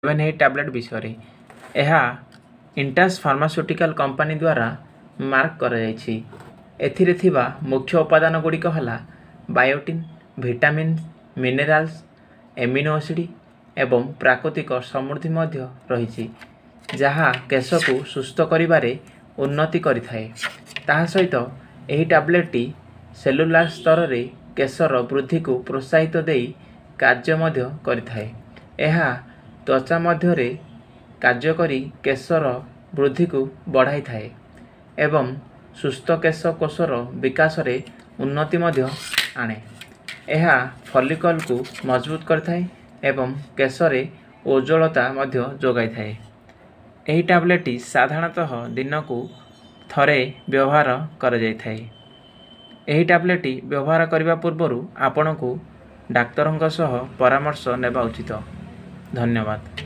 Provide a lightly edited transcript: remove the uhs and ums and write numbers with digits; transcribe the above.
7 tablet विषय यह Intas pharmaceutical company द्वारा मार्क कर एथिरे थिबा मुख्य उपादान गुड़िक है biotin vitamin minerals amino acid एवं प्राकृतिक समृद्धि मध्य रही जहाँ केश को सुस्थ करिबारे उन्नति करिथाए। ताहा सहित एही टैबलेटटी सेलुलार स्तर रे केशर वृद्धि को प्रोत्साहित देई कार्य मध्य करिथाए। एहा त्वचा मध्यरे कार्य करी केशर वृद्धि को बढ़ाई थाए एवं सुस्थ केश कोशर विकास रे उन्नति मध्य आने। एहा फॉलिकल को मजबूत करथाए एवं केशरे उज्ज्वलता मध्य जोगाई थाए। एही टैबलेटटी साधारणतः दिन को थरे व्यवहार कर जाई थाए। एही टैबलेटटी व्यवहार करने पूर्व आपन को डाक्तरंक सह परामर्श नेबा उचित। धन्यवाद।